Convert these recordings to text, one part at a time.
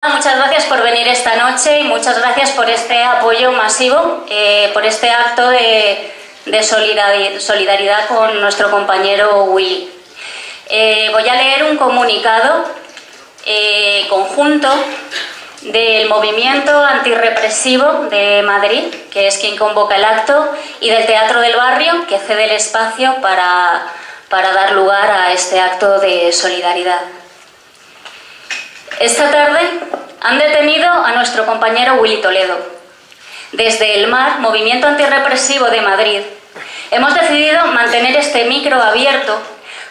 Muchas gracias por venir esta noche y muchas gracias por este apoyo masivo, por este acto de solidaridad con nuestro compañero Willy. Voy a leer un comunicado conjunto del Movimiento Antirrepresivo de Madrid, que es quien convoca el acto, y del Teatro del Barrio, que cede el espacio para dar lugar a este acto de solidaridad. Esta tarde han detenido a nuestro compañero Willy Toledo. Desde el MAR, Movimiento Antirrepresivo de Madrid, hemos decidido mantener este micro abierto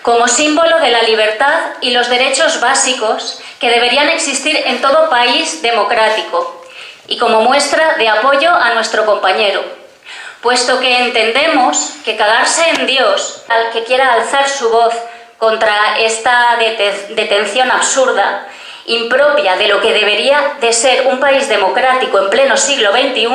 como símbolo de la libertad y los derechos básicos que deberían existir en todo país democrático y como muestra de apoyo a nuestro compañero, puesto que entendemos que cagarse en Dios al que quiera alzar su voz contra esta detención absurda, impropia de lo que debería de ser un país democrático en pleno siglo XXI,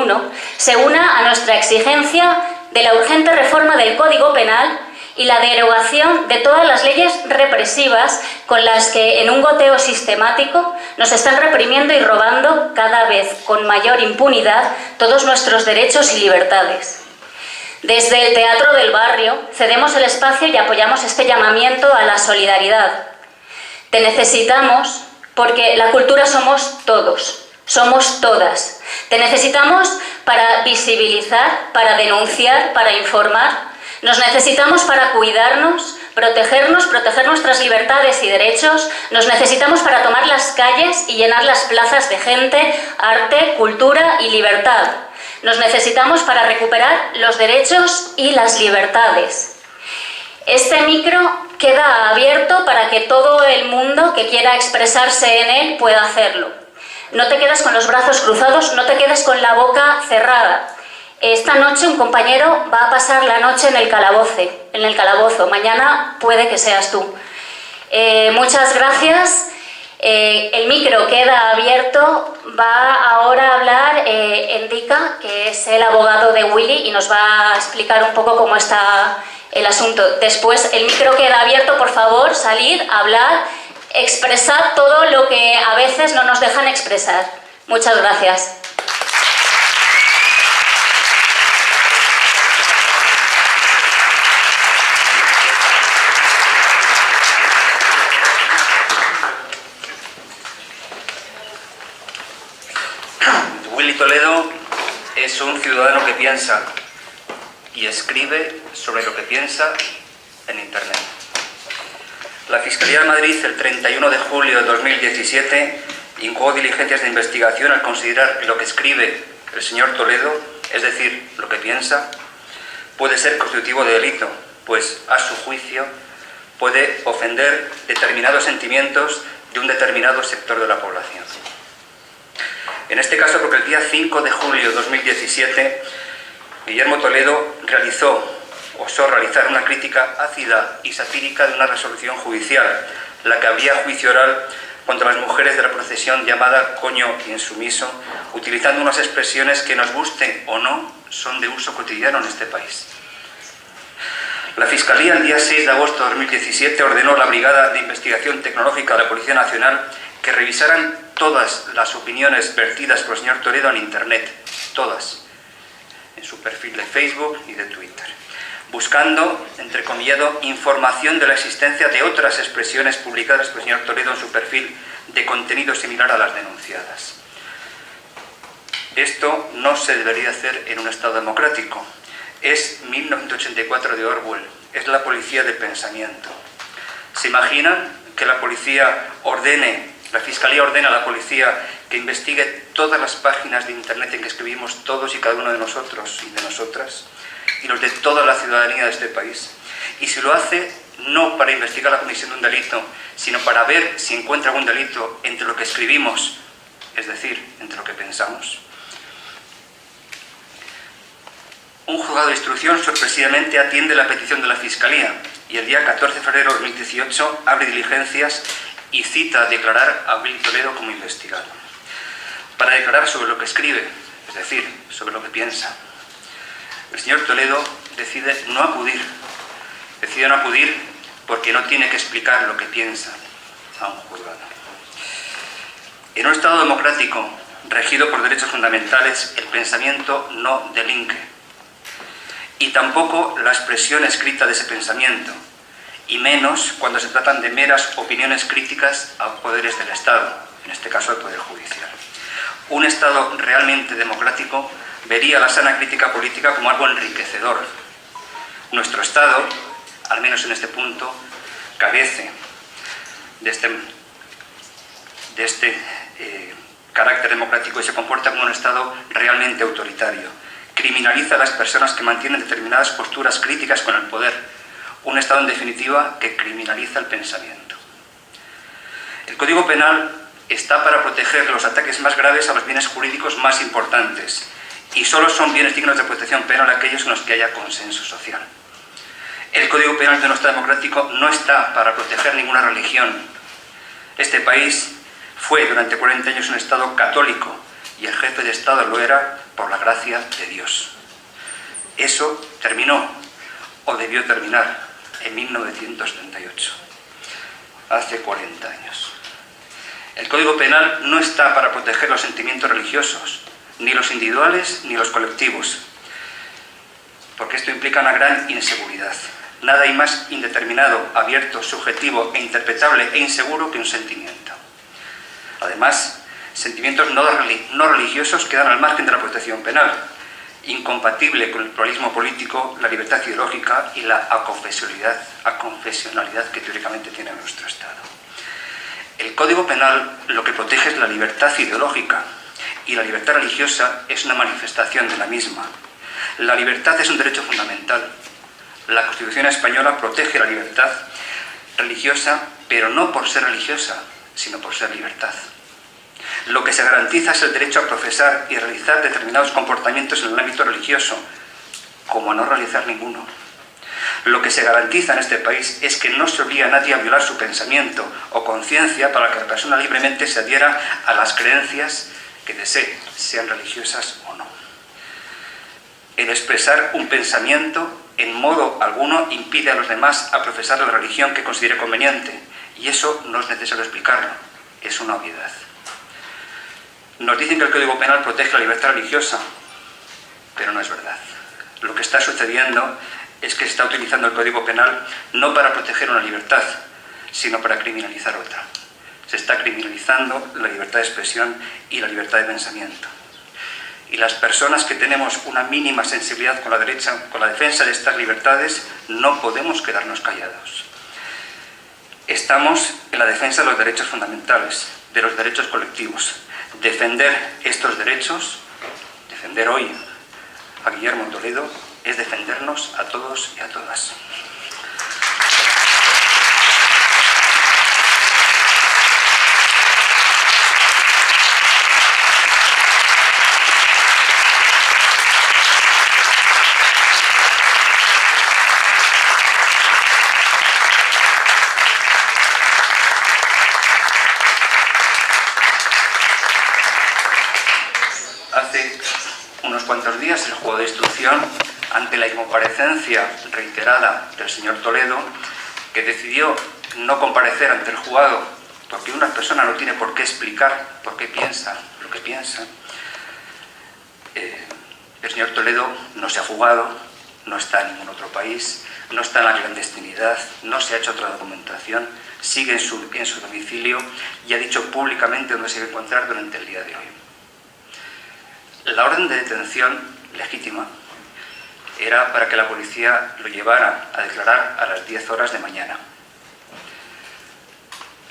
se una a nuestra exigencia de la urgente reforma del Código Penal y la derogación de todas las leyes represivas con las que en un goteo sistemático nos están reprimiendo y robando cada vez con mayor impunidad todos nuestros derechos y libertades. Desde el Teatro del Barrio cedemos el espacio y apoyamos este llamamiento a la solidaridad. Te necesitamos porque la cultura somos todos, somos todas. Te necesitamos para visibilizar, para denunciar, para informar. Nos necesitamos para cuidarnos, proteger nuestras libertades y derechos. Nos necesitamos para tomar las calles y llenar las plazas de gente, arte, cultura y libertad. Nos necesitamos para recuperar los derechos y las libertades. Este micro queda abierto para que todo el mundo que quiera expresarse en él pueda hacerlo. No te quedes con los brazos cruzados, no te quedes con la boca cerrada. Esta noche un compañero va a pasar la noche en el calabozo. Mañana puede que seas tú. Muchas gracias. El micro queda abierto. Va ahora a hablar Enrica, que es el abogado de Willy, y nos va a explicar un poco cómo está el asunto. Después el micro queda abierto, por favor, salid, hablar, expresad todo lo que a veces no nos dejan expresar. Muchas gracias. Willy Toledo es un ciudadano que piensa y escribe sobre lo que piensa en Internet. La Fiscalía de Madrid, el 31 de julio de 2017, incoó diligencias de investigación al considerar que lo que escribe el señor Toledo, es decir, lo que piensa, puede ser constitutivo de delito, pues, a su juicio, puede ofender determinados sentimientos de un determinado sector de la población. En este caso, porque el día 5 de julio de 2017, Guillermo Toledo osó realizar una crítica ácida y satírica de una resolución judicial, la que habría juicio oral contra las mujeres de la procesión llamada Coño Insumiso, utilizando unas expresiones que, nos guste o no, son de uso cotidiano en este país. La Fiscalía, el día 6 de agosto de 2017, ordenó a la Brigada de Investigación Tecnológica de la Policía Nacional que revisaran todas las opiniones vertidas por el señor Toledo en Internet, todas, en su perfil de Facebook y de Twitter, buscando, entrecomillado, información de la existencia de otras expresiones publicadas por el señor Toledo en su perfil de contenido similar a las denunciadas. Esto no se debería hacer en un Estado democrático. Es 1984 de Orwell, es la policía de pensamiento. ¿Se imaginan que la Fiscalía ordena a la policía que investigue todas las páginas de Internet en que escribimos todos y cada uno de nosotros y de nosotras, y los de toda la ciudadanía de este país? Y si lo hace, no para investigar la comisión de un delito, sino para ver si encuentra algún delito entre lo que escribimos, es decir, entre lo que pensamos. Un juzgado de instrucción sorpresivamente atiende la petición de la Fiscalía y el día 14 de febrero de 2018 abre diligencias y cita a declarar a Willy Toledo como investigado, para declarar sobre lo que escribe, es decir, sobre lo que piensa. El señor Toledo decide no acudir porque no tiene que explicar lo que piensa a un juzgado. En un Estado democrático regido por derechos fundamentales, el pensamiento no delinque. Y tampoco la expresión escrita de ese pensamiento, y menos cuando se tratan de meras opiniones críticas a poderes del Estado, en este caso al Poder Judicial. Un Estado realmente democrático vería la sana crítica política como algo enriquecedor. Nuestro Estado, al menos en este punto, carece de este carácter democrático y se comporta como un Estado realmente autoritario. Criminaliza a las personas que mantienen determinadas posturas críticas con el poder. Un Estado, en definitiva, que criminaliza el pensamiento. El Código Penal está para proteger los ataques más graves a los bienes jurídicos más importantes, y solo son bienes dignos de protección penal aquellos en los que haya consenso social. El Código Penal de un Estado democrático no está para proteger ninguna religión. Este país fue durante 40 años un Estado católico, y el jefe de Estado lo era por la gracia de Dios. Eso terminó, o debió terminar, en 1938, hace 40 años. El Código Penal no está para proteger los sentimientos religiosos, ni los individuales ni los colectivos, porque esto implica una gran inseguridad. Nada hay más indeterminado, abierto, subjetivo e interpretable e inseguro que un sentimiento. Además, sentimientos no religiosos quedan al margen de la protección penal, incompatible con el pluralismo político, la libertad ideológica y la aconfesionalidad que teóricamente tiene nuestro Estado. El Código Penal lo que protege es la libertad ideológica, y la libertad religiosa es una manifestación de la misma. La libertad es un derecho fundamental. La Constitución española protege la libertad religiosa, pero no por ser religiosa, sino por ser libertad. Lo que se garantiza es el derecho a profesar y realizar determinados comportamientos en el ámbito religioso, como a no realizar ninguno. Lo que se garantiza en este país es que no se obliga a nadie a violar su pensamiento o conciencia para que la persona libremente se adhiera a las creencias que desee, sean religiosas o no. El expresar un pensamiento en modo alguno impide a los demás a profesar la religión que considere conveniente, y eso no es necesario explicarlo, es una obviedad. Nos dicen que el Código Penal protege la libertad religiosa, pero no es verdad. Lo que está sucediendo es que se está utilizando el Código Penal no para proteger una libertad, sino para criminalizar otra. Se está criminalizando la libertad de expresión y la libertad de pensamiento. Y las personas que tenemos una mínima sensibilidad con la defensa de estas libertades, no podemos quedarnos callados. Estamos en la defensa de los derechos fundamentales, de los derechos colectivos. Defender estos derechos, defender hoy a Guillermo Toledo, es defendernos a todos y a todas. Hace unos cuantos días, el juego de instrucción, ante la incomparecencia reiterada del señor Toledo, que decidió no comparecer ante el juzgado porque una persona no tiene por qué explicar por qué piensa lo que piensa, el señor Toledo no se ha fugado, no está en ningún otro país, no está en la clandestinidad, no se ha hecho otra documentación, sigue en su domicilio y ha dicho públicamente dónde se va a encontrar durante el día de hoy. La orden de detención legítima era para que la policía lo llevara a declarar a las 10 horas de mañana.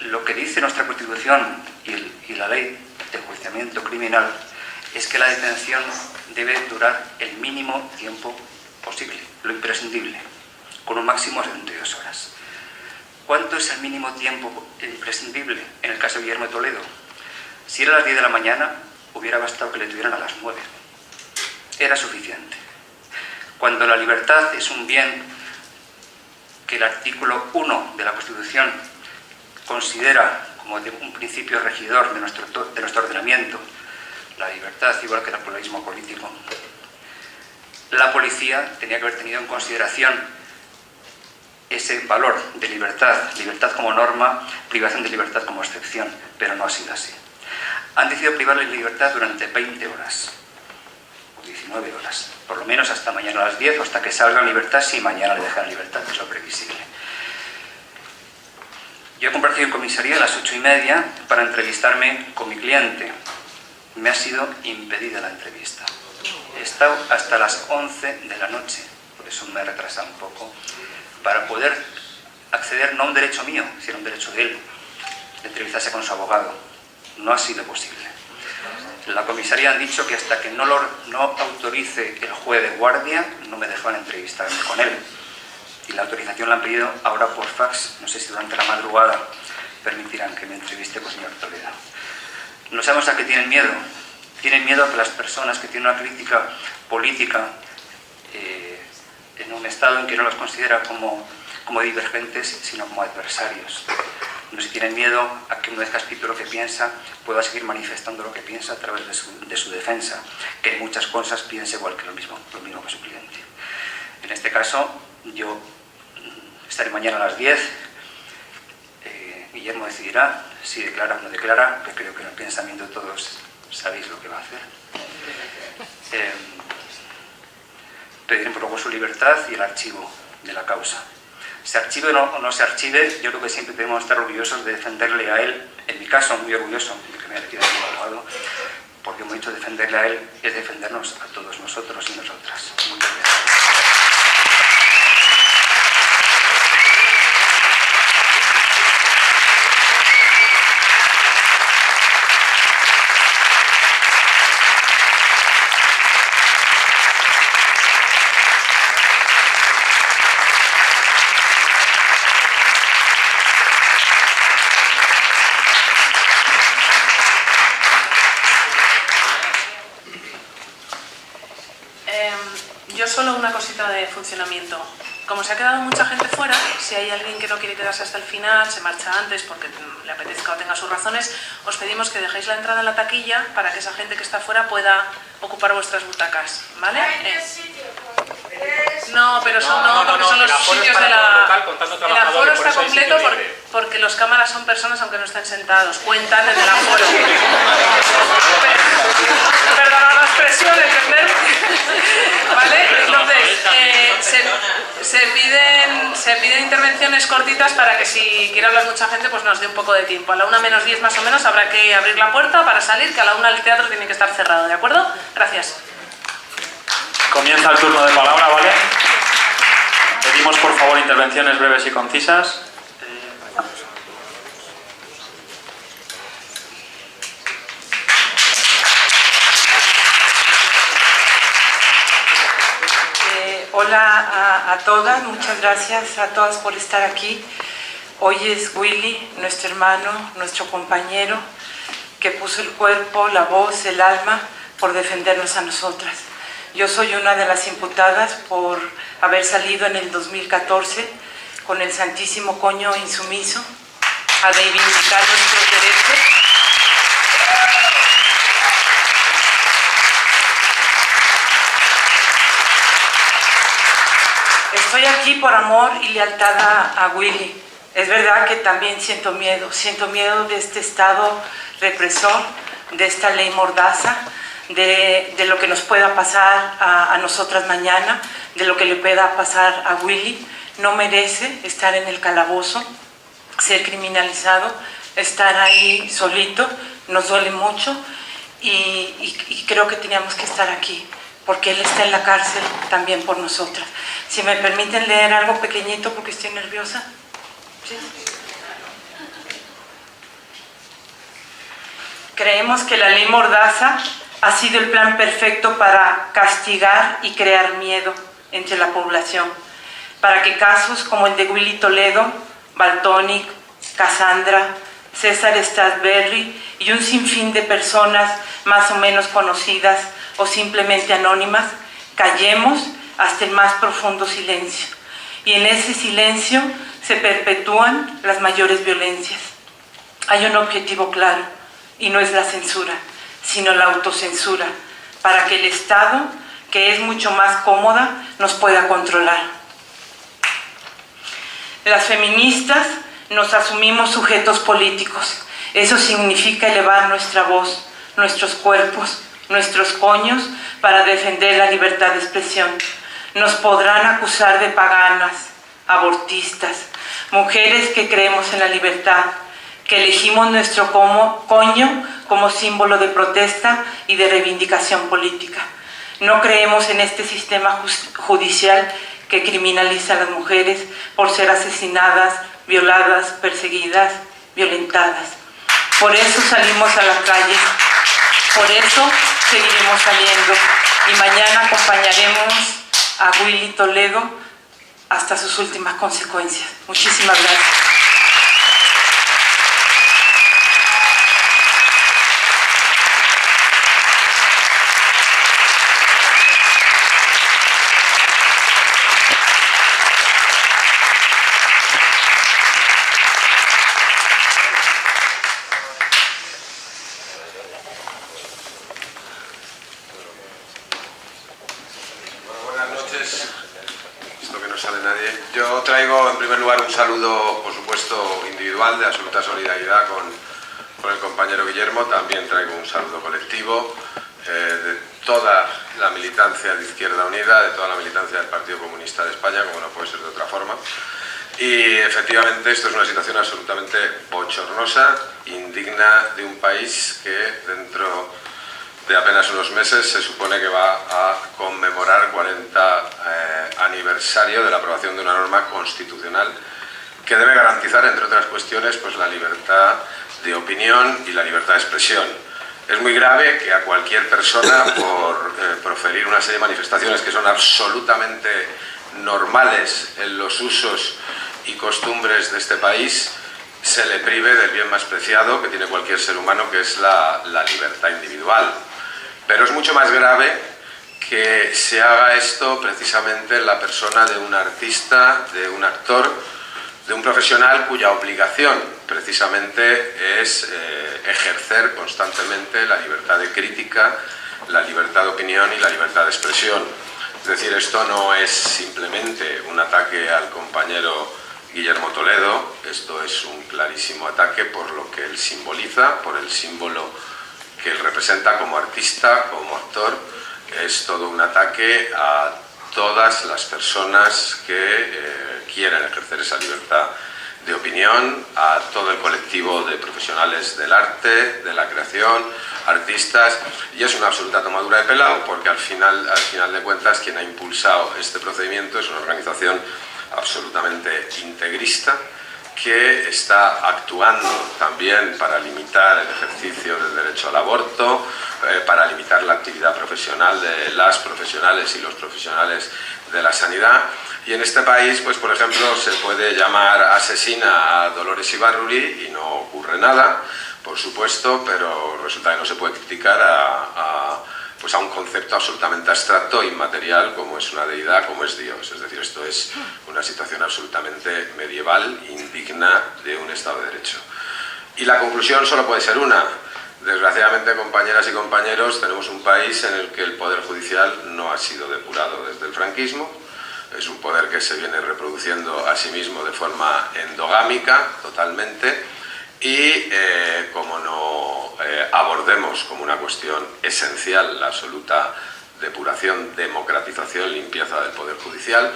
Lo que dice nuestra Constitución y la ley de enjuiciamiento criminal es que la detención debe durar el mínimo tiempo posible, lo imprescindible, con un máximo de 72 horas. ¿Cuánto es el mínimo tiempo imprescindible en el caso de Guillermo Toledo? Si era a las 10 de la mañana, hubiera bastado que le tuvieran a las 9. Era suficiente. Cuando la libertad es un bien que el artículo 1 de la Constitución considera como un principio regidor de nuestro ordenamiento, la libertad igual que el pluralismo político, la policía tenía que haber tenido en consideración ese valor de libertad como norma, privación de libertad como excepción, pero no ha sido así. han decidido privarle de libertad durante 20 horas, o 19 horas, por lo menos hasta mañana a las 10 o hasta que salga en libertad, si mañana le dejan en libertad, que es lo previsible. Yo he comparecido en comisaría a las 8:30 para entrevistarme con mi cliente. Me ha sido impedida la entrevista. He estado hasta las 11 de la noche, por eso me he retrasado un poco, para poder acceder no a un derecho mío, sino a un derecho de él, de entrevistarse con su abogado. No ha sido posible. En la comisaría han dicho que hasta que no autorice el juez de guardia, no me dejan entrevistarme con él. Y la autorización la han pedido ahora por fax, no sé si durante la madrugada permitirán que me entreviste con el señor Toledo. No sabemos a qué tienen miedo. Tienen miedo a que las personas que tienen una crítica política en un estado en que no los considera como divergentes, sino como adversarios. No se tienen miedo a que una vez que ha escrito lo que piensa, pueda seguir manifestando lo que piensa a través de su defensa, que en muchas cosas piensa igual que lo mismo que su cliente. En este caso, yo estaré mañana a las 10. Guillermo decidirá si declara o no declara, que creo que en el pensamiento de todos sabéis lo que va a hacer. Pediremos luego su libertad y el archivo de la causa. Se archive o no se archive, yo creo que siempre debemos estar orgullosos de defenderle a él. En mi caso, muy orgulloso de que me haya elegido como abogado, porque hemos dicho defenderle a él es defendernos a todos nosotros y nosotras. Muchas gracias. Yo solo una cosita de funcionamiento. Como se ha quedado mucha gente fuera, si hay alguien que no quiere quedarse hasta el final, se marcha antes porque le apetezca o tenga sus razones, os pedimos que dejéis la entrada en la taquilla para que esa gente que está fuera pueda ocupar vuestras butacas, ¿vale? No, pero son, porque son los sitios de la... El aforo está completo porque los cámaras son personas aunque no estén sentados, cuentan en el aforo. Perdona la expresión, ¿entendés? ¿Vale? Entonces, se piden intervenciones cortitas para que si quiere hablar mucha gente pues nos dé un poco de tiempo. A la 1:10 más o menos habrá que abrir la puerta para salir, que a la 1 el teatro tiene que estar cerrado, ¿de acuerdo? Gracias. Comienza el turno de palabra, ¿vale? Pedimos por favor intervenciones breves y concisas. Hola a todas, muchas gracias a todas por estar aquí. Hoy es Willy, nuestro hermano, nuestro compañero, que puso el cuerpo, la voz, el alma por defendernos a nosotras. Yo soy una de las imputadas por haber salido en el 2014 con el Santísimo Coño Insumiso a reivindicar nuestros derechos. Estoy aquí por amor y lealtad a Willy. Es verdad que también siento miedo de este Estado represor, de esta ley mordaza, de lo que nos pueda pasar a nosotras mañana, de lo que le pueda pasar a Willy. No merece estar en el calabozo, ser criminalizado, estar ahí solito, nos duele mucho y creo que teníamos que estar aquí, porque él está en la cárcel también por nosotras. Si me permiten leer algo pequeñito porque estoy nerviosa. ¿Sí? Creemos que la ley mordaza ha sido el plan perfecto para castigar y crear miedo entre la población, para que casos como el de Willy Toledo, Valtonyc, Cassandra, César Strasberry y un sinfín de personas más o menos conocidas o simplemente anónimas, callemos hasta el más profundo silencio. Y en ese silencio se perpetúan las mayores violencias. Hay un objetivo claro, y no es la censura, sino la autocensura, para que el Estado, que es mucho más cómoda, nos pueda controlar. Las feministas nos asumimos sujetos políticos Eso significa elevar nuestra voz, nuestros cuerpos, nuestros coños para defender la libertad de expresión. Nos podrán acusar de paganas, abortistas, mujeres que creemos en la libertad, que elegimos nuestro coño como símbolo de protesta y de reivindicación política. No creemos en este sistema judicial que criminaliza a las mujeres por ser asesinadas, violadas, perseguidas, violentadas. Por eso salimos a las calles, por eso seguiremos saliendo y mañana acompañaremos a Willy Toledo hasta sus últimas consecuencias. Muchísimas gracias. Yo traigo en primer lugar un saludo, por supuesto, individual de absoluta solidaridad con el compañero Guillermo. También traigo un saludo colectivo de toda la militancia de Izquierda Unida, de toda la militancia del Partido Comunista de España, como no puede ser de otra forma. Y efectivamente esto es una situación absolutamente bochornosa, indigna de un país que dentro de apenas unos meses se supone que va a conmemorar 40 aniversario de la aprobación de una norma constitucional que debe garantizar, entre otras cuestiones, pues la libertad de opinión y la libertad de expresión. Es muy grave que a cualquier persona, por proferir una serie de manifestaciones que son absolutamente normales en los usos y costumbres de este país, se le prive del bien más preciado que tiene cualquier ser humano, que es la libertad individual. Pero es mucho más grave que se haga esto precisamente en la persona de un artista, de un actor, de un profesional cuya obligación precisamente es ejercer constantemente la libertad de crítica, la libertad de opinión y la libertad de expresión. Es decir, esto no es simplemente un ataque al compañero Guillermo Toledo, esto es un clarísimo ataque por lo que él simboliza, por el símbolo que él representa como artista, como actor. Es todo un ataque a todas las personas que quieran ejercer esa libertad de opinión, a todo el colectivo de profesionales del arte, de la creación, artistas, y es una absoluta tomadura de pelo porque al final de cuentas quien ha impulsado este procedimiento es una organización absolutamente integrista que está actuando también para limitar el ejercicio del derecho al aborto, para limitar la actividad profesional de las profesionales y los profesionales de la sanidad. Y en este país, pues por ejemplo, se puede llamar asesina a Dolores Ibarruri y no ocurre nada, por supuesto, pero resulta que no se puede criticar a un concepto absolutamente abstracto e inmaterial como es una deidad, como es Dios. Es decir, esto es una situación absolutamente medieval, indigna de un Estado de Derecho. Y la conclusión solo puede ser una. Desgraciadamente, compañeras y compañeros, tenemos un país en el que el Poder Judicial no ha sido depurado desde el franquismo. Es un poder que se viene reproduciendo a sí mismo de forma endogámica, totalmente, y como no abordemos como una cuestión esencial la absoluta depuración, democratización, limpieza del Poder Judicial,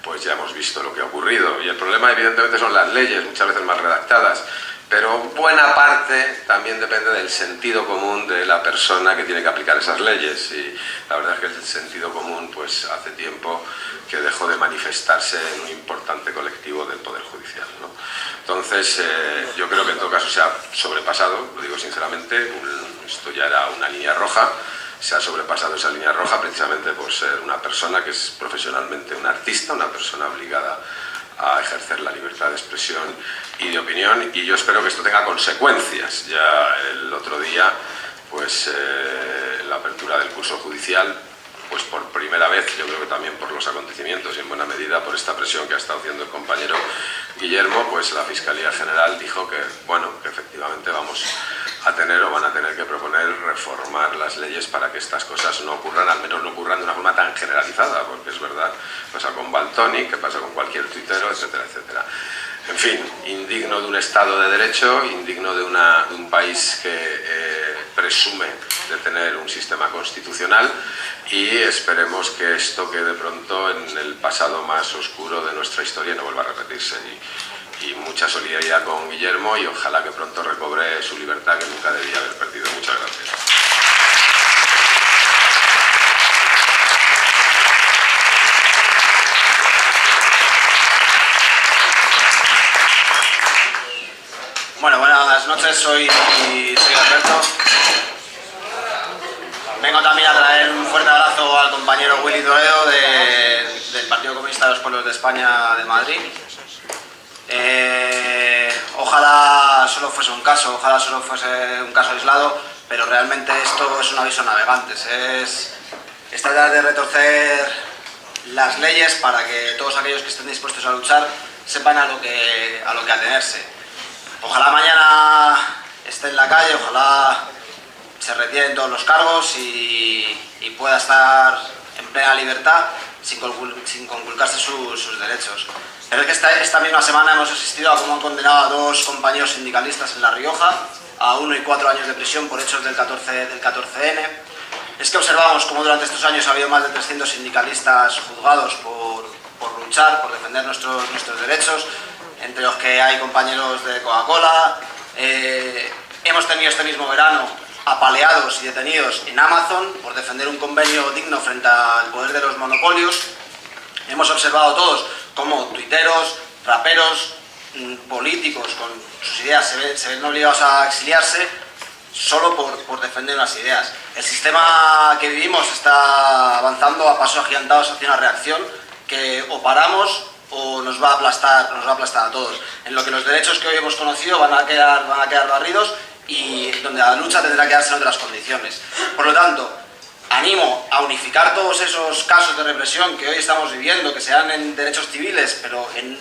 pues ya hemos visto lo que ha ocurrido. Y el problema evidentemente son las leyes, muchas veces mal redactadas, pero buena parte también depende del sentido común de la persona que tiene que aplicar esas leyes. Y la verdad es que el sentido común pues hace tiempo que dejó de manifestarse en un importante colectivo del Poder Judicial, ¿no? Entonces, yo creo que en todo caso se ha sobrepasado, lo digo sinceramente, esto ya era una línea roja, se ha sobrepasado esa línea roja precisamente por ser una persona que es profesionalmente un artista, una persona obligada a ejercer la libertad de expresión y de opinión, y yo espero que esto tenga consecuencias. Ya el otro día, pues la apertura del curso judicial, pues por primera vez, yo creo que también por los acontecimientos y en buena medida por esta presión que ha estado haciendo el compañero Guillermo, pues la Fiscalía General dijo que, bueno, que efectivamente vamos a tener o van a tener que proponer reformar las leyes para que estas cosas no ocurran, al menos no ocurran de una forma tan generalizada, porque es verdad, pasa con Valtoni, que pasa con cualquier tuitero, etcétera, etcétera. en fin, indigno de un Estado de Derecho, indigno de un país que presume de tener un sistema constitucional, y esperemos que esto quede pronto en el pasado más oscuro de nuestra historia y no vuelva a repetirse. Y mucha solidaridad con Guillermo, y ojalá que pronto recobre su libertad, que nunca debía haber perdido. Muchas gracias. Bueno, buenas noches, soy Alberto. Vengo también a traer un fuerte abrazo al compañero Willy Toledo del Partido Comunista de los Pueblos de España de Madrid. Ojalá solo fuese un caso aislado, pero realmente esto es un aviso a navegantes. Es tratar de retorcer las leyes para que todos aquellos que estén dispuestos a luchar sepan a lo que atenerse. Ojalá mañana esté en la calle, ojalá se retiren todos los cargos y pueda estar en plena libertad sin conculcarse sus derechos. Pero es que esta misma semana hemos asistido a cómo han condenado a 2 compañeros sindicalistas en La Rioja a 1 y 4 años de prisión por hechos del 14N. Es que observamos cómo durante estos años ha habido más de 300 sindicalistas juzgados por luchar, por defender nuestros derechos, entre los que hay compañeros de Coca-Cola. Hemos tenido este mismo verano apaleados y detenidos en Amazon por defender un convenio digno frente al poder de los monopolios. Hemos observado todos cómo tuiteros, raperos, políticos con sus ideas se ven obligados a exiliarse solo por defender unas ideas. El sistema que vivimos está avanzando a pasos agigantados hacia una reacción que o paramos o nos va a aplastar a todos. En lo que los derechos que hoy hemos conocido van a quedar barridos, y donde la lucha tendrá que darse en otras condiciones. Por lo tanto, animo a unificar todos esos casos de represión que hoy estamos viviendo, que se dan en derechos civiles, pero en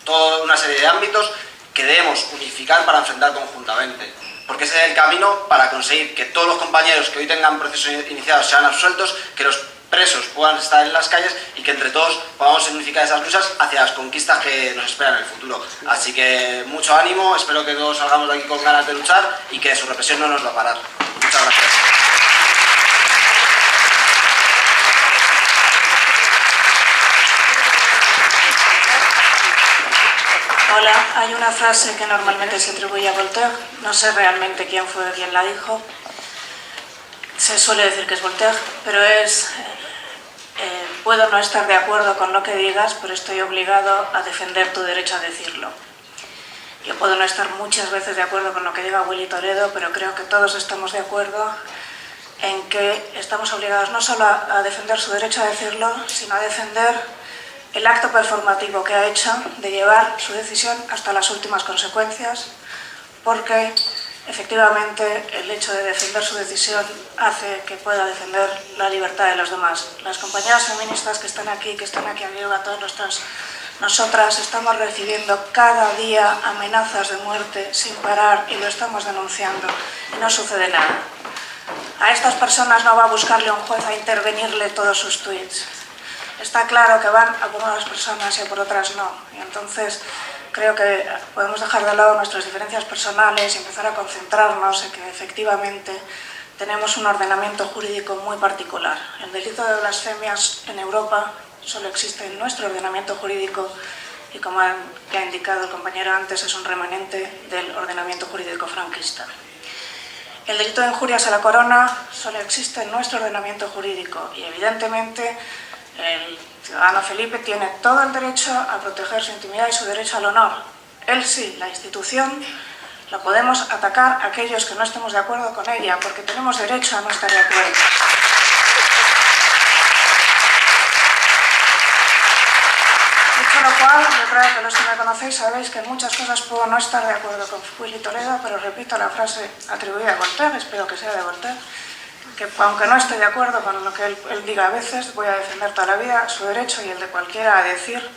toda una serie de ámbitos, que debemos unificar para enfrentar conjuntamente. Porque ese es el camino para conseguir que todos los compañeros que hoy tengan procesos iniciados sean absueltos, que los presos puedan estar en las calles y que entre todos podamos unificar esas luchas hacia las conquistas que nos esperan en el futuro. Así que mucho ánimo, espero que todos salgamos de aquí con ganas de luchar y que su represión no nos va a parar. Muchas gracias. Hola, hay una frase que normalmente se atribuye a Voltaire, no sé realmente quién fue quien la dijo. Se suele decir que es Voltaire, pero es puedo no estar de acuerdo con lo que digas, pero estoy obligado a defender tu derecho a decirlo. Yo puedo no estar muchas veces de acuerdo con lo que diga Willy Toledo, pero creo que todos estamos de acuerdo en que estamos obligados no solo a defender su derecho a decirlo, sino a defender el acto performativo que ha hecho de llevar su decisión hasta las últimas consecuencias, porque efectivamente el hecho de defender su decisión hace que pueda defender la libertad de los demás. Las compañeras feministas que están aquí arriba, todas nosotras estamos recibiendo cada día amenazas de muerte sin parar y lo estamos denunciando y no sucede nada. A estas personas no va a buscarle un juez a intervenirle todos sus tweets. Está claro que van a por unas personas y a por otras no. Y entonces creo que podemos dejar de lado nuestras diferencias personales y empezar a concentrarnos en que efectivamente tenemos un ordenamiento jurídico muy particular. El delito de blasfemias en Europa solo existe en nuestro ordenamiento jurídico y, como ya ha indicado el compañero antes, es un remanente del ordenamiento jurídico franquista. El delito de injurias a la corona solo existe en nuestro ordenamiento jurídico y, evidentemente, el ciudadano Felipe tiene todo el derecho a proteger su intimidad y su derecho al honor. Él sí, la institución, la podemos atacar a aquellos que no estemos de acuerdo con ella, porque tenemos derecho a no estar de acuerdo. Dicho lo cual, yo creo que los que me conocéis sabéis que en muchas cosas puedo no estar de acuerdo con Willy Toledo, pero repito la frase atribuida a Voltaire, espero que sea de Voltaire, que aunque no estoy de acuerdo con lo que él diga a veces, voy a defender toda la vida su derecho y el de cualquiera a decir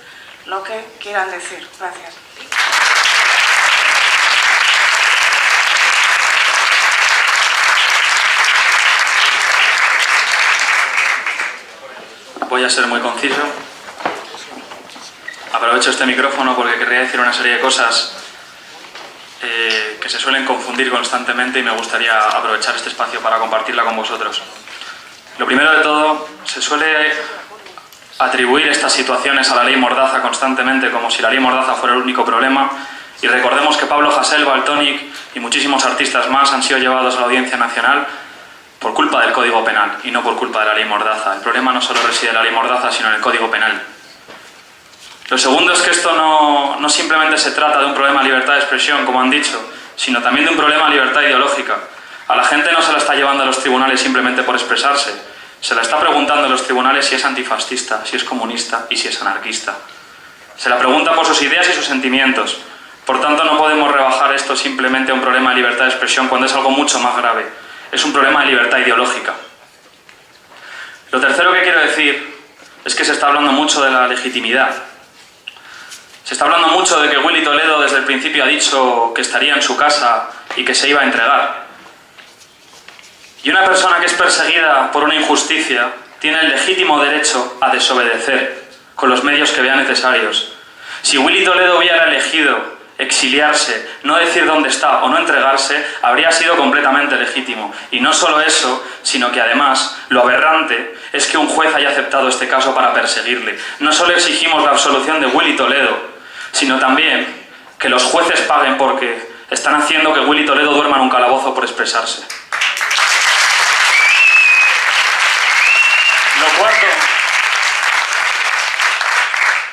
lo que quieran decir. Gracias. Voy a ser muy conciso. Aprovecho este micrófono porque querría decir una serie de cosas que se suelen confundir constantemente y me gustaría aprovechar este espacio para compartirla con vosotros. Lo primero de todo, se suele atribuir estas situaciones a la ley Mordaza constantemente como si la ley Mordaza fuera el único problema, y recordemos que Pablo Hasél, Valtònyc y muchísimos artistas más han sido llevados a la Audiencia Nacional por culpa del Código Penal y no por culpa de la ley Mordaza. El problema no solo reside en la ley Mordaza, sino en el Código Penal. Lo segundo es que esto no simplemente se trata de un problema de libertad de expresión, como han dicho, sino también de un problema de libertad ideológica. A la gente no se la está llevando a los tribunales simplemente por expresarse, se la está preguntando en los tribunales si es antifascista, si es comunista y si es anarquista. Se la pregunta por sus ideas y sus sentimientos. Por tanto, no podemos rebajar esto simplemente a un problema de libertad de expresión cuando es algo mucho más grave. Es un problema de libertad ideológica. Lo tercero que quiero decir es que se está hablando mucho de la legitimidad. Se está hablando mucho de que Willy Toledo desde el principio ha dicho que estaría en su casa y que se iba a entregar. Y una persona que es perseguida por una injusticia tiene el legítimo derecho a desobedecer con los medios que vea necesarios. Si Willy Toledo hubiera elegido exiliarse, no decir dónde está o no entregarse, habría sido completamente legítimo. Y no solo eso, sino que además lo aberrante es que un juez haya aceptado este caso para perseguirle. No solo exigimos la absolución de Willy Toledo, sino también que los jueces paguen porque están haciendo que Willy Toledo duerma en un calabozo por expresarse.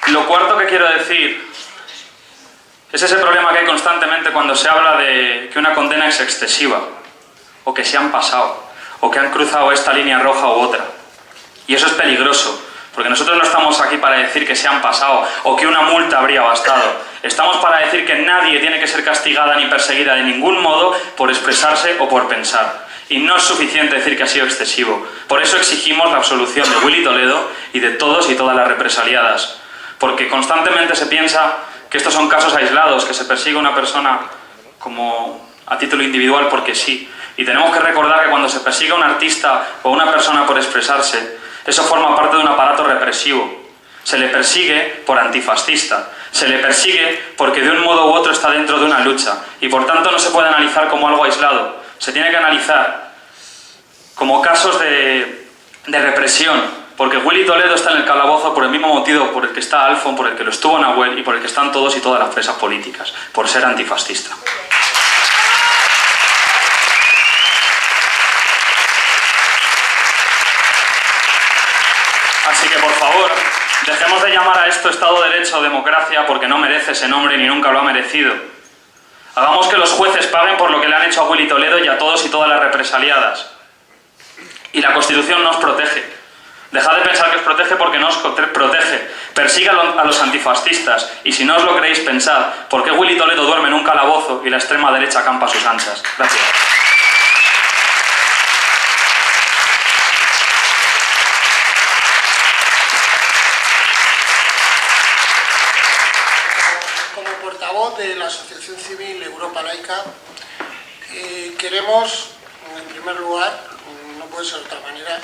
Lo cuarto que quiero decir es ese problema que hay constantemente cuando se habla de que una condena es excesiva, o que se han pasado, o que han cruzado esta línea roja u otra. Y eso es peligroso, porque nosotros no estamos aquí para decir que se han pasado, o que una multa habría bastado. Estamos para decir que nadie tiene que ser castigada ni perseguida de ningún modo por expresarse o por pensar. Y no es suficiente decir que ha sido excesivo. Por eso exigimos la absolución de Willy Toledo y de todos y todas las represaliadas. Porque constantemente se piensa que estos son casos aislados, que se persigue a una persona como a título individual porque sí. Y tenemos que recordar que cuando se persigue a un artista o a una persona por expresarse, eso forma parte de un aparato represivo. Se le persigue por antifascista, se le persigue porque de un modo u otro está dentro de una lucha y por tanto no se puede analizar como algo aislado. Se tiene que analizar como casos de represión. Porque Willy Toledo está en el calabozo por el mismo motivo por el que está Alfon, por el que lo estuvo Nahuel y por el que están todos y todas las presas políticas, por ser antifascista. Así que, por favor, dejemos de llamar a esto Estado de Derecho o democracia porque no merece ese nombre ni nunca lo ha merecido. Hagamos que los jueces paguen por lo que le han hecho a Willy Toledo y a todos y todas las represaliadas. Y la Constitución nos protege. Dejad de pensar que os protege porque no os protege. Persiga a los antifascistas. Y si no os lo creéis, pensad por qué Willy Toledo duerme en un calabozo y la extrema derecha campa a sus anchas. Gracias. Como portavoz de la Asociación Civil Europa Laica, queremos, en primer lugar, no puede ser de otra manera,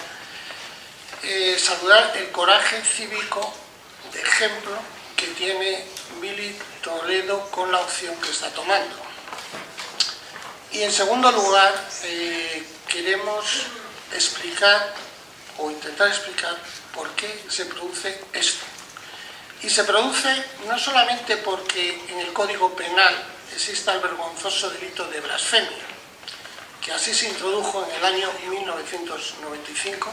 saludar el coraje cívico de ejemplo que tiene Willy Toledo con la opción que está tomando. Y en segundo lugar, queremos explicar o intentar explicar por qué se produce esto. Y se produce no solamente porque en el Código Penal exista el vergonzoso delito de blasfemia, que así se introdujo en el año 1995,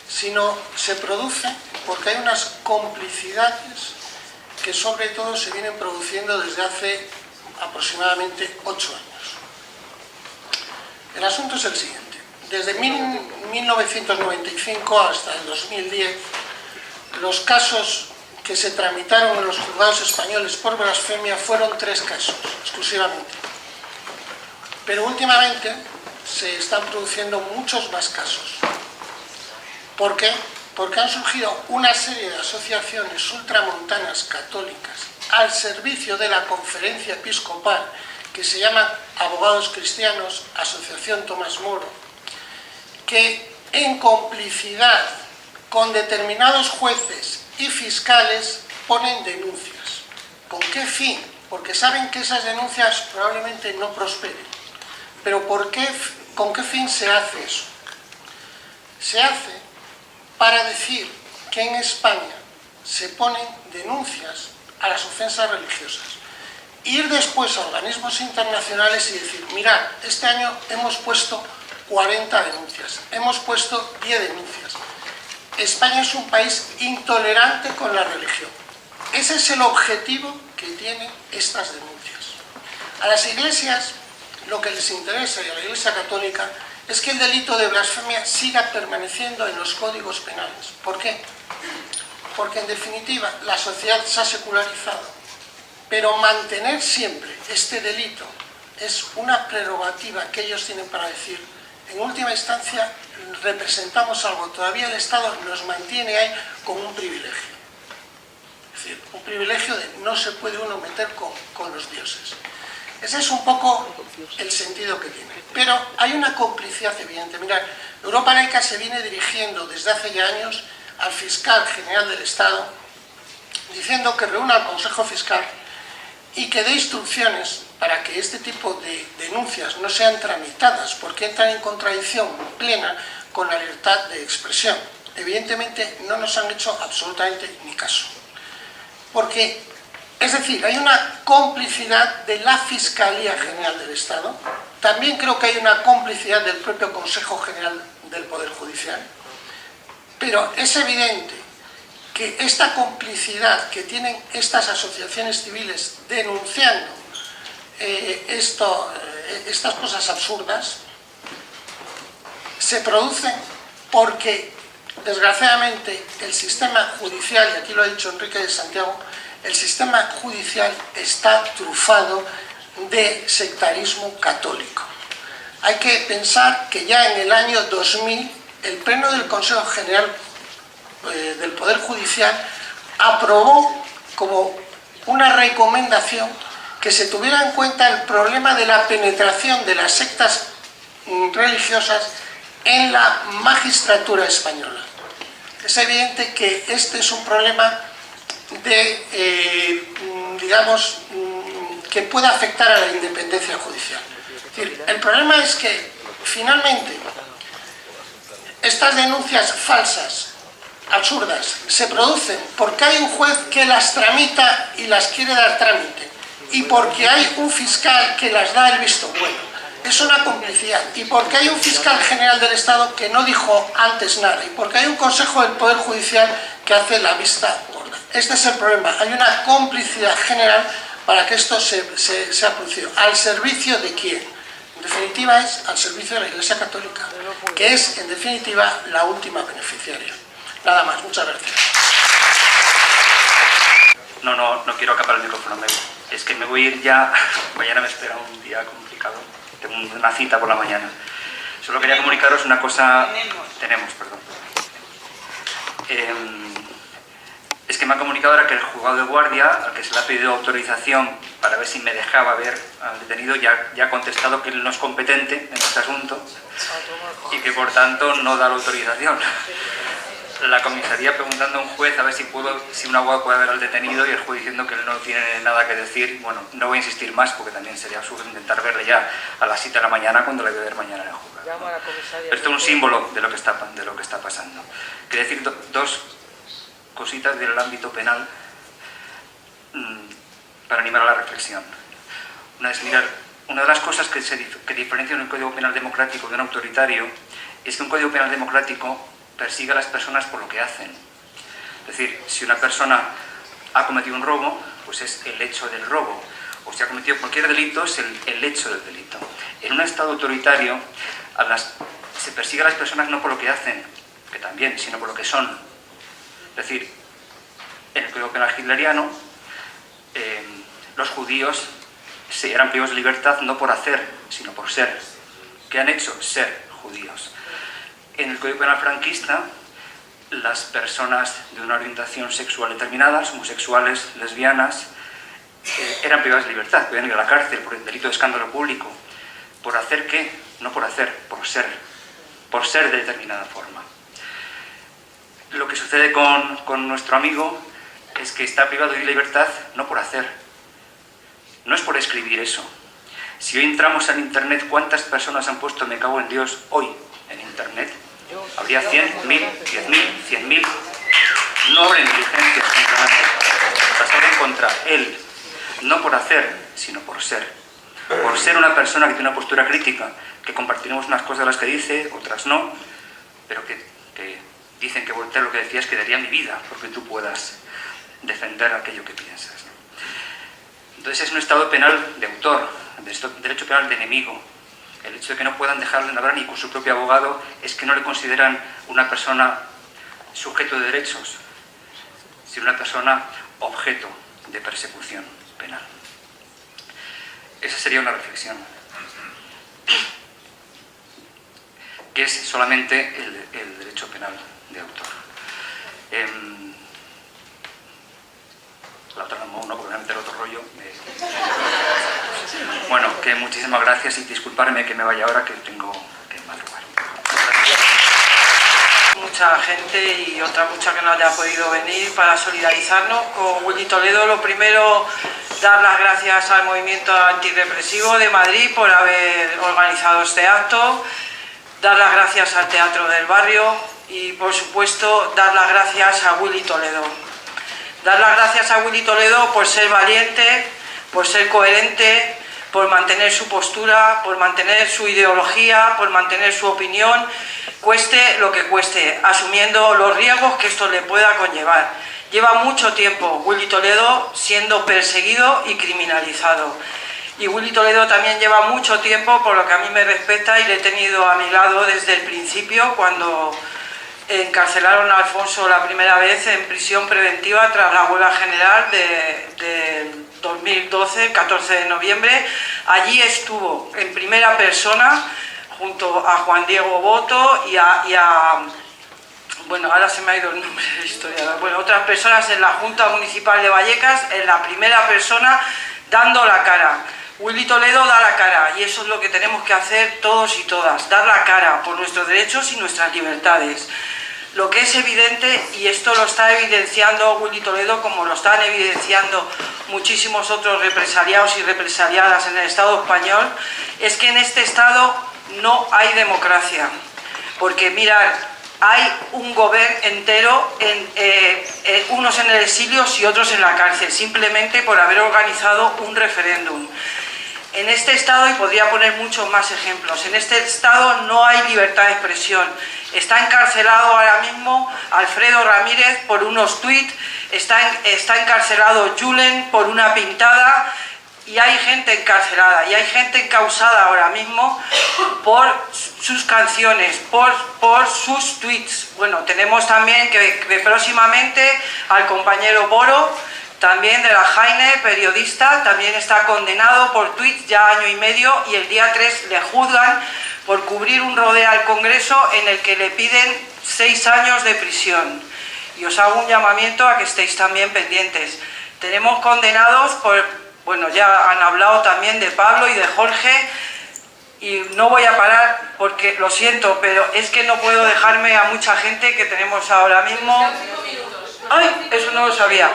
sino se produce porque hay unas complicidades que sobre todo se vienen produciendo desde hace aproximadamente 8 años. El asunto es el siguiente. Desde 1995 hasta el 2010, los casos que se tramitaron en los juzgados españoles por blasfemia fueron 3 casos, exclusivamente. Pero últimamente se están produciendo muchos más casos. ¿Por qué? Porque han surgido una serie de asociaciones ultramontanas católicas al servicio de la conferencia episcopal que se llama Abogados Cristianos, Asociación Tomás Moro, que en complicidad con determinados jueces y fiscales ponen denuncias. ¿Con qué fin? Porque saben que esas denuncias probablemente no prosperen. Pero ¿con qué fin se hace eso? Se hace para decir que en España se ponen denuncias a las ofensas religiosas. Ir después a organismos internacionales y decir, mirad, este año hemos puesto 40 denuncias, hemos puesto 10 denuncias. España es un país intolerante con la religión. Ese es el objetivo que tienen estas denuncias. A las iglesias lo que les interesa, y a la Iglesia Católica, es que el delito de blasfemia siga permaneciendo en los códigos penales. ¿Por qué? Porque en definitiva la sociedad se ha secularizado, pero mantener siempre este delito es una prerrogativa que ellos tienen para decir, en última instancia representamos algo, todavía el Estado nos mantiene ahí como un privilegio. Es decir, un privilegio de no se puede uno meter con los dioses. Ese es un poco el sentido que tiene. Pero hay una complicidad evidente. Mirad, Europa Laica se viene dirigiendo desde hace ya años al fiscal general del Estado, diciendo que reúna al Consejo Fiscal y que dé instrucciones para que este tipo de denuncias no sean tramitadas, porque entran en contradicción plena con la libertad de expresión. Evidentemente no nos han hecho absolutamente ni caso. Porque, es decir, hay una complicidad de la Fiscalía General del Estado, también creo que hay una complicidad del propio Consejo General del Poder Judicial, pero es evidente que esta complicidad que tienen estas asociaciones civiles denunciando estas cosas absurdas se producen porque, desgraciadamente, el sistema judicial, y aquí lo ha dicho Enrique de Santiago, el sistema judicial está trufado de sectarismo católico. Hay que pensar que ya en el año 2000 el Pleno del Consejo General del Poder Judicial aprobó como una recomendación que se tuviera en cuenta el problema de la penetración de las sectas religiosas en la magistratura española. Es evidente que este es un problema digamos, que puede afectar a la independencia judicial. Es decir, el problema es que, finalmente, estas denuncias falsas, absurdas, se producen porque hay un juez que las tramita y las quiere dar trámite, y porque hay un fiscal que las da el visto bueno. Es una complicidad, y porque hay un fiscal general del Estado que no dijo antes nada, y porque hay un Consejo del Poder Judicial que hace la vista gorda. Este es el problema, hay una complicidad general para que esto se ha producido. ¿Al servicio de quién? En definitiva es al servicio de la Iglesia Católica, que es en definitiva la última beneficiaria. Nada más, muchas gracias. No quiero acabar el micrófono, es que me voy a ir ya, mañana me espera un día complicado, tengo una cita por la mañana. Solo quería comunicaros una cosa... Tenemos, perdón. Es que me ha comunicado ahora que el juzgado de guardia, al que se le ha pedido autorización para ver si me dejaba ver al detenido, ya ha contestado que él no es competente en este asunto y que por tanto no da la autorización. La comisaría preguntando a un juez a ver si un abogado puede ver al detenido, y el juez diciendo que él no tiene nada que decir. Bueno, no voy a insistir más porque también sería absurdo intentar verle ya a las 7 de la mañana cuando le voy a ver mañana en el juzgado. Esto es un símbolo de lo que está pasando. Quería decir dos cositas del ámbito penal para animar a la reflexión. Una es, mirar, una de las cosas que diferencian un código penal democrático de un autoritario es que un código penal democrático persigue a las personas por lo que hacen. Es decir, si una persona ha cometido un robo, pues es el hecho del robo. O si ha cometido cualquier delito, es el hecho del delito. En un Estado autoritario se persigue a las personas no por lo que hacen, que también, sino por lo que son. Es decir, en el código penal hitleriano, los judíos eran privados de libertad no por hacer, sino por ser. ¿Qué han hecho? Ser judíos. En el Código Penal franquista, las personas de una orientación sexual determinada, homosexuales, lesbianas, eran privadas de libertad, podían ir a la cárcel por el delito de escándalo público. ¿Por hacer qué? No por hacer, por ser de determinada forma. Lo que sucede con nuestro amigo es que está privado de libertad no por hacer, no es por escribir eso. Si hoy entramos en Internet, ¿cuántas personas han puesto "me cago en Dios" hoy en Internet? Habría 100, 1000, 10.000, 100.000. No habrá inteligencia contra nadie. Las contra él, no por hacer, sino por ser. Por ser una persona que tiene una postura crítica, que compartiremos unas cosas de las que dice, otras no, pero que dicen que Voltaire lo que decía es que daría mi vida porque tú puedas defender aquello que piensas. Entonces es un estado penal de autor, derecho penal de enemigo. El hecho de que no puedan dejarle hablar ni con su propio abogado es que no le consideran una persona sujeto de derechos, sino una persona objeto de persecución penal. Esa sería una reflexión, que es solamente el derecho penal de autor. La otra no, porque voy a meter otro rollo. Bueno, que muchísimas gracias y disculparme que me vaya ahora, que tengo que madrugar. Mucha gente y otra mucha que no haya podido venir para solidarizarnos con Willy Toledo. Lo primero, dar las gracias al Movimiento Antirrepresivo de Madrid por haber organizado este acto, dar las gracias al Teatro del Barrio y, por supuesto, dar las gracias a Willy Toledo. Dar las gracias a Willy Toledo por ser valiente, por ser coherente, por mantener su postura, por mantener su ideología, por mantener su opinión, cueste lo que cueste, asumiendo los riesgos que esto le pueda conllevar. Lleva mucho tiempo Willy Toledo siendo perseguido y criminalizado. Y Willy Toledo también lleva mucho tiempo, por lo que a mí me respecta, y le he tenido a mi lado desde el principio, cuando encarcelaron a Alfonso la primera vez en prisión preventiva tras la huelga general de 2012, 14 de noviembre. Allí estuvo en primera persona junto a Juan Diego Boto y a bueno, ahora se me ha ido el nombre del historiador, bueno, otras personas en la Junta Municipal de Vallecas, en la primera persona, dando la cara. Willy Toledo da la cara, y eso es lo que tenemos que hacer todos y todas, dar la cara por nuestros derechos y nuestras libertades. Lo que es evidente, y esto lo está evidenciando Willy Toledo como lo están evidenciando muchísimos otros represaliados y represaliadas en el Estado español, es que en este Estado no hay democracia. Porque mirad, hay un gobierno entero, unos en el exilio y otros en la cárcel, simplemente por haber organizado un referéndum. En este Estado, y podría poner muchos más ejemplos, en este Estado no hay libertad de expresión. Está encarcelado ahora mismo Alfredo Ramírez por unos tuits, está encarcelado Julen por una pintada, y hay gente encarcelada, y hay gente encausada ahora mismo por sus canciones, por sus tweets. Bueno, tenemos también que próximamente al compañero Boro, también de la Jaime, periodista, también está condenado por tweets ya año y medio, y el día 3 le juzgan por cubrir un rodeo al Congreso en el que le piden 6 años de prisión. Y os hago un llamamiento a que estéis también pendientes. Tenemos condenados por, bueno, ya han hablado también de Pablo y de Jorge, y no voy a parar porque lo siento, pero es que no puedo dejarme a mucha gente que tenemos ahora mismo. ¡Ay! Eso no lo sabía.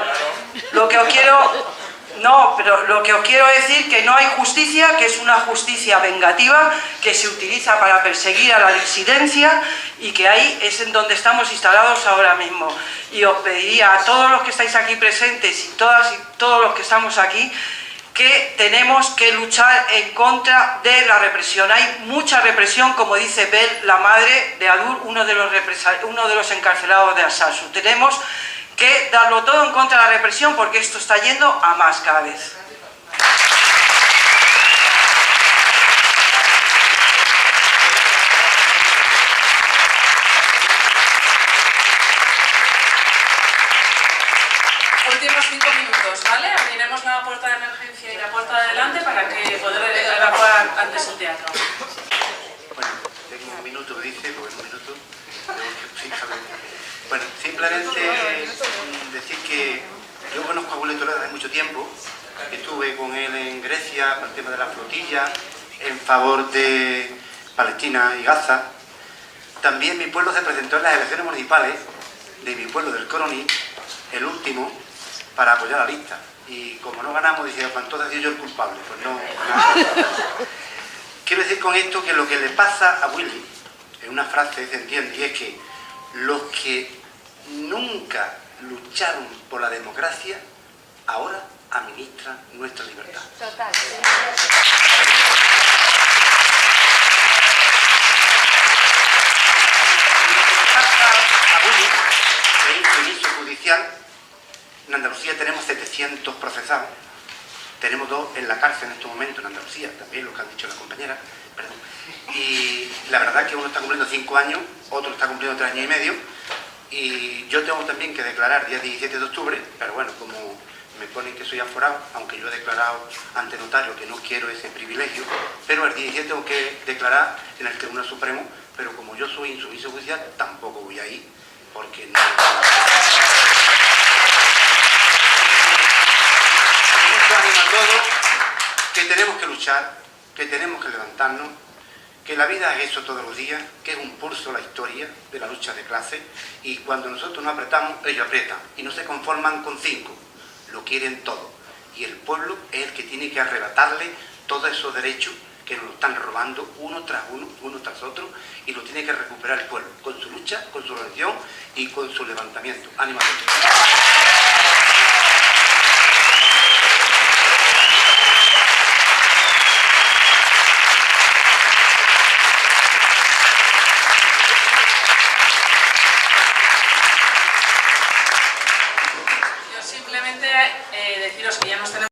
Lo que os quiero... No, pero lo que os quiero decir que no hay justicia, que es una justicia vengativa que se utiliza para perseguir a la disidencia, y que ahí es en donde estamos instalados ahora mismo. Y os pediría a todos los que estáis aquí presentes y todas y todos los que estamos aquí, que tenemos que luchar en contra de la represión. Hay mucha represión, como dice Bel, la madre de Adur, uno de los encarcelados de Alsasu. Tenemos que darlo todo en contra de la represión, porque esto está yendo a más cada vez. Últimos 5 minutos, ¿vale? Abriremos la puerta de emergencia y la puerta de adelante para que poder evacuar antes el teatro. Bueno, tengo un minuto, dice, pues un minuto. Bueno, simplemente decir que yo conozco a Willy Toledo hace mucho tiempo. Estuve con él en Grecia para el tema de la flotilla, en favor de Palestina y Gaza. También mi pueblo se presentó en las elecciones municipales de mi pueblo del Coroní, el último, para apoyar la lista. Y como no ganamos, decía, pues entonces soy yo el culpable. Pues no. Quiero decir con esto que lo que le pasa a Willy, en una frase se entiende, y es que los que nunca lucharon por la democracia, ahora administran nuestra libertad. Total. A Willy, en un juicio judicial, en Andalucía tenemos 700 procesados, tenemos 2 en la cárcel en estos momentos en Andalucía, también lo que han dicho las compañeras, perdón. Y la verdad es que uno está cumpliendo 5 años, otro está cumpliendo 3 años y medio, y yo tengo también que declarar día 17 de octubre, pero bueno, como me ponen que soy aforado, aunque yo he declarado ante notario que no quiero ese privilegio, pero el 17 tengo que declarar en el Tribunal Supremo, pero como yo soy insumiso judicial, tampoco voy a ir, porque no... Mucho ánimo a todos, que tenemos que luchar, que tenemos que levantarnos, que la vida es eso todos los días, que es un pulso la historia de la lucha de clase, y cuando nosotros nos apretamos, ellos aprietan, y no se conforman con 5, lo quieren todo, y el pueblo es el que tiene que arrebatarle todos esos derechos que nos lo están robando uno tras otro, y lo tiene que recuperar el pueblo, con su lucha, con su organización y con su levantamiento. ¡Ánimo a todos!